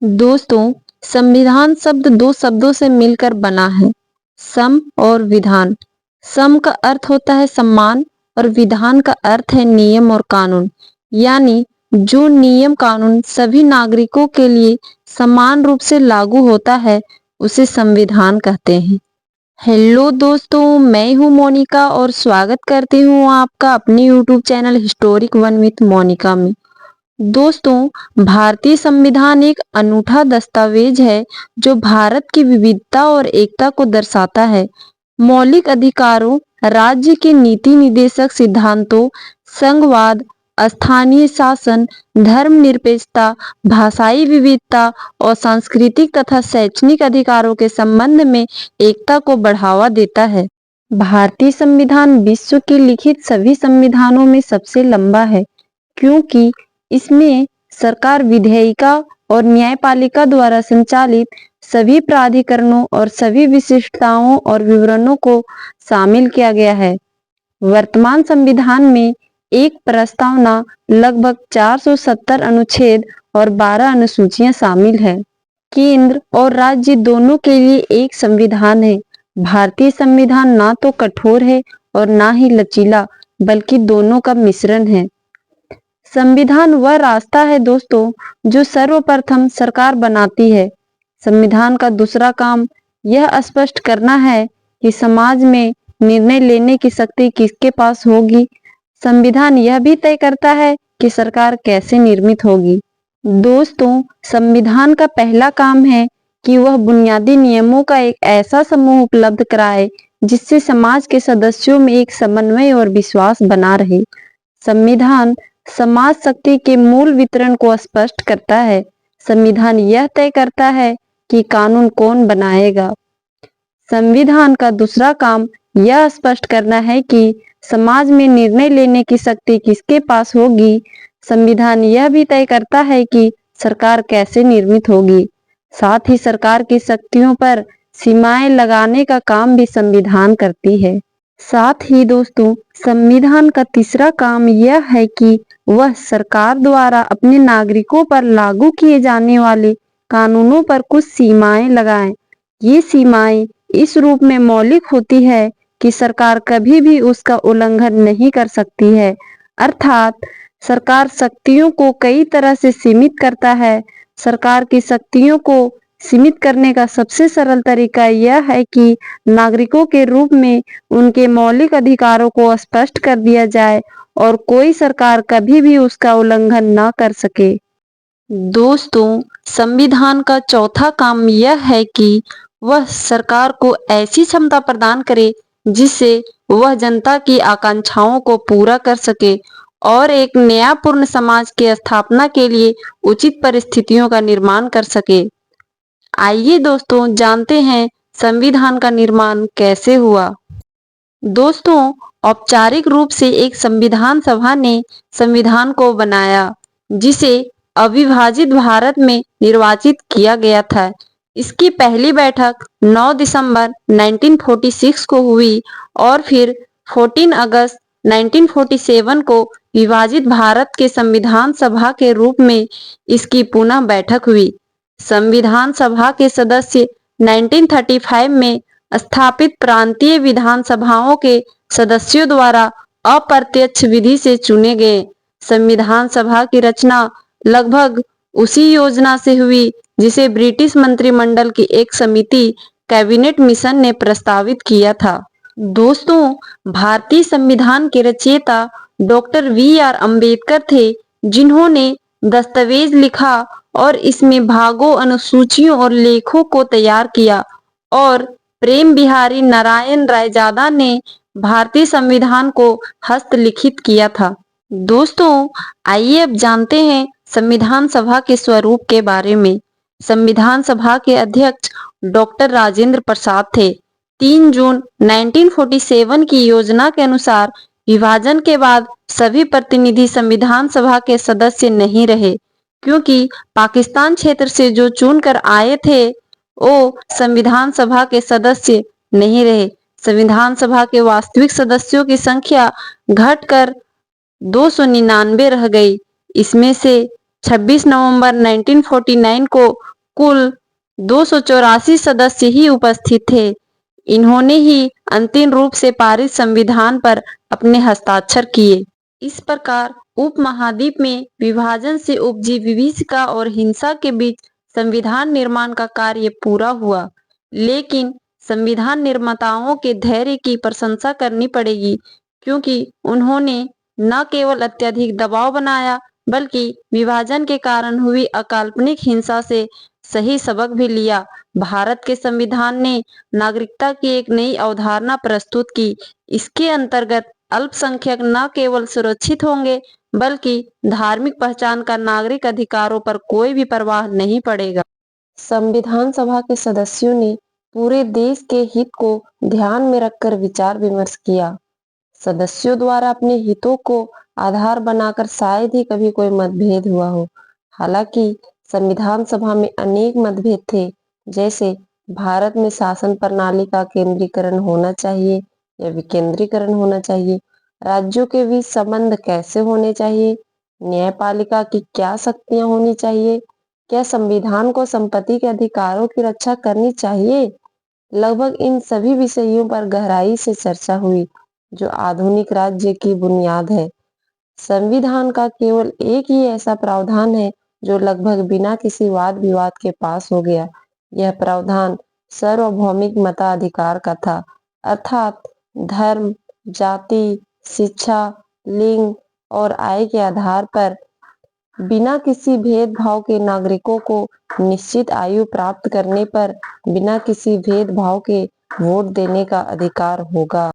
दोस्तों, संविधान शब्द दो शब्दों से मिलकर बना है, सम और विधान। सम का अर्थ होता है सम्मान और विधान का अर्थ है नियम और कानून। यानी जो नियम कानून सभी नागरिकों के लिए समान रूप से लागू होता है, उसे संविधान कहते हैं। हेलो दोस्तों, मैं हूँ मोनिका और स्वागत करती हूँ आपका अपने YouTube channel historic one with Monica में। दोस्तों, भारतीय संविधान एक अनूठा दस्तावेज है जो भारत की विविधता और एकता को दर्शाता है। मौलिक अधिकारों, राज्य के नीति निर्देशक सिद्धांतों, संघवाद, स्थानीय शासन, धर्मनिरपेक्षता, भाषाई विविधता और सांस्कृतिक तथा शैक्षणिक अधिकारों के संबंध में एकता को बढ़ावा देता है। भारतीय संविधान विश्व के लिखित सभी संविधानों में सबसे लंबा है, क्योंकि इसमें सरकार विधायिका और न्यायपालिका द्वारा संचालित सभी प्राधिकरणों और सभी विशिष्टताओं और विवरणों को शामिल किया गया है। वर्तमान संविधान में एक प्रस्तावना, लगभग 470 अनुच्छेद और 12 अनुसूचियां शामिल है। केंद्र और राज्य दोनों के लिए एक संविधान है। भारतीय संविधान ना तो कठोर है और ना ही लचीला, बल्कि दोनों का मिश्रण है। संविधान वह रास्ता है दोस्तों, जो सर्वप्रथम सरकार बनाती है। संविधान का दूसरा काम यह स्पष्ट करना है कि समाज में निर्णय लेने की शक्ति किसके पास होगी। संविधान यह भी तय करता है कि सरकार कैसे निर्मित होगी। दोस्तों, संविधान का पहला काम है कि वह बुनियादी नियमों का एक ऐसा समूह उपलब्ध कराए जिससे समाज के सदस्यों में एक समन्वय और विश्वास बना रहे। संविधान समाज शक्ति के मूल वितरण को स्पष्ट करता है। संविधान यह तय करता है कि कानून कौन बनाएगा। संविधान का दूसरा काम यह स्पष्ट करना है कि समाज में निर्णय लेने की शक्ति किसके पास होगी। संविधान यह भी तय करता है कि सरकार कैसे निर्मित होगी। साथ ही सरकार की शक्तियों पर सीमाएं लगाने का काम भी संविधान करती है। साथ ही दोस्तों, संविधान का तीसरा काम यह है कि वह सरकार द्वारा अपने नागरिकों पर लागू किए जाने वाले कानूनों पर कुछ सीमाएं लगाएं। ये सीमाएं इस रूप में मौलिक होती है कि सरकार कभी भी उसका उल्लंघन नहीं कर सकती है। अर्थात सरकार शक्तियों को कई तरह से सीमित करता है। सरकार की शक्तियों को सीमित करने का सबसे सरल तरीका यह है कि नागरिकों के रूप में उनके मौलिक अधिकारों को स्पष्ट कर दिया जाए और कोई सरकार कभी भी उसका उल्लंघन न कर सके। दोस्तों, संविधान का चौथा काम यह है कि वह सरकार को ऐसी क्षमता प्रदान करे जिससे वह जनता की आकांक्षाओं को पूरा कर सके और एक न्यायपूर्ण समाज की स्थापना के लिए उचित परिस्थितियों का निर्माण कर सके। आइए दोस्तों, जानते हैं संविधान का निर्माण कैसे हुआ। दोस्तों, औपचारिक रूप से एक संविधान सभा ने संविधान को बनाया, जिसे अविभाजित भारत में निर्वाचित किया गया था। इसकी पहली बैठक 9 दिसंबर 1946 को हुई और फिर 14 अगस्त 1947 को विभाजित भारत के संविधान सभा के रूप में इसकी पुनः बैठक हुई। संविधान सभा के सदस्य 1935 में स्थापित प्रांतीय विधानसभाओं के सदस्यों द्वारा अप्रत्यक्ष विधि से चुने गए। संविधान सभा की रचना लगभग उसी योजना से हुई जिसे ब्रिटिश मंत्रिमंडल की एक समिति कैबिनेट मिशन ने प्रस्तावित किया था। दोस्तों, भारतीय संविधान के रचयिता डॉक्टर वी.आर. अम्बेडकर थे, जिन्होंने दस्तावेज लिखा और इसमें भागों, अनुसूचियों और लेखों को तैयार किया और प्रेम बिहारी नारायण रायजादा ने भारतीय संविधान को हस्तलिखित किया था। दोस्तों, आइए अब जानते हैं संविधान सभा के स्वरूप के बारे में। संविधान सभा के अध्यक्ष डॉक्टर राजेंद्र प्रसाद थे। 3 जून 1947 की योजना के अनुसार विभाजन के बाद सभी प्रतिनिधि संविधान सभा के सदस्य नहीं रहे, क्योंकि पाकिस्तान क्षेत्र से जो चुनकर आए थे वो संविधान सभा के सदस्य नहीं रहे। संविधान सभा के वास्तविक सदस्यों की संख्या घटकर 299 रह गई। इसमें से 26 नवंबर 1949 को कुल 284 सदस्य ही उपस्थित थे। इन्होंने ही अंतिम रूप से पारित संविधान पर अपने हस्ताक्षर किए। इस प्रकार उपमहाद्वीप में विभाजन से उपजी विभीषिका और हिंसा के बीच संविधान निर्माण का कार्य पूरा हुआ। लेकिन संविधान निर्माताओं के धैर्य की प्रशंसा करनी पड़ेगी, क्योंकि उन्होंने न केवल अत्यधिक दबाव बनाया, बल्कि विभाजन के कारण हुई अकाल्पनिक हिंसा से सही सबक भी लिया। भारत के संविधान ने नागरिकता की एक नई अवधारणा प्रस्तुत की। इसके अंतर्गत अल्पसंख्यक न केवल सुरक्षित होंगे, बल्कि धार्मिक पहचान का नागरिक अधिकारों पर कोई भी प्रभाव नहीं पड़ेगा। संविधान सभा के सदस्यों ने पूरे देश के हित को ध्यान में रखकर विचार विमर्श किया। सदस्यों द्वारा अपने हितों को आधार बनाकर शायद ही कभी कोई मतभेद हुआ हो। हालांकि संविधान सभा में अनेक मतभेद थे, जैसे भारत में शासन प्रणाली का केंद्रीकरण होना चाहिए या विकेंद्रीकरण होना चाहिए, राज्यों के बीच संबंध कैसे होने चाहिए, न्यायपालिका की क्या शक्तियां होनी चाहिए, क्या संविधान को संपत्ति के अधिकारों की रक्षा करनी चाहिए। लगभग इन सभी विषयों पर गहराई से चर्चा हुई, जो आधुनिक राज्य की बुनियाद है। संविधान का केवल एक ही ऐसा प्रावधान है जो लगभग बिना किसी वाद विवाद के पास हो गया। यह प्रावधान सार्वभौमिक मताधिकार का था, अर्थात धर्म, जाति, शिक्षा, लिंग और आय के आधार पर बिना किसी भेदभाव के नागरिकों को निश्चित आयु प्राप्त करने पर बिना किसी भेदभाव के वोट देने का अधिकार होगा।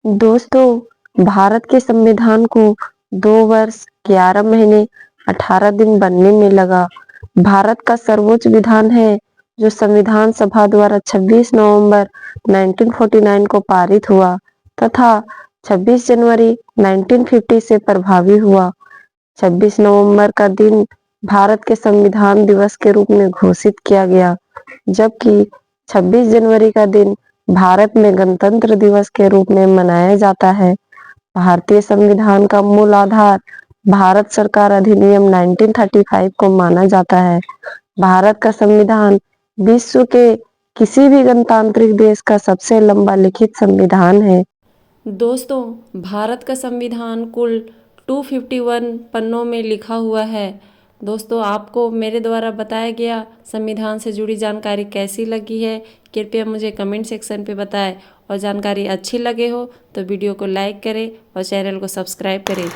दोस्तों, भारत के संविधान को 2 वर्ष 11 महीने 18 दिन बनने में लगा। भारत का सर्वोच्च विधान है, जो संविधान सभा द्वारा 26 नवंबर 1949 को पारित हुआ तथा 26 जनवरी 1950 से प्रभावी हुआ। 26 नवंबर का दिन भारत के संविधान दिवस के रूप में घोषित किया गया, जबकि 26 जनवरी का दिन भारत में गणतंत्र दिवस के रूप में मनाया जाता है। भारतीय संविधान का मूल आधार भारत सरकार अधिनियम 1935 को माना जाता है। भारत का संविधान विश्व के किसी भी गणतांत्रिक देश का सबसे लंबा लिखित संविधान है। दोस्तों, भारत का संविधान कुल 251 पन्नों में लिखा हुआ है। दोस्तों, आपको मेरे द्वारा बताया गया संविधान से जुड़ी जानकारी कैसी लगी है, कृपया मुझे कमेंट सेक्शन पे बताएं। और जानकारी अच्छी लगे हो तो वीडियो को लाइक करें और चैनल को सब्सक्राइब करें।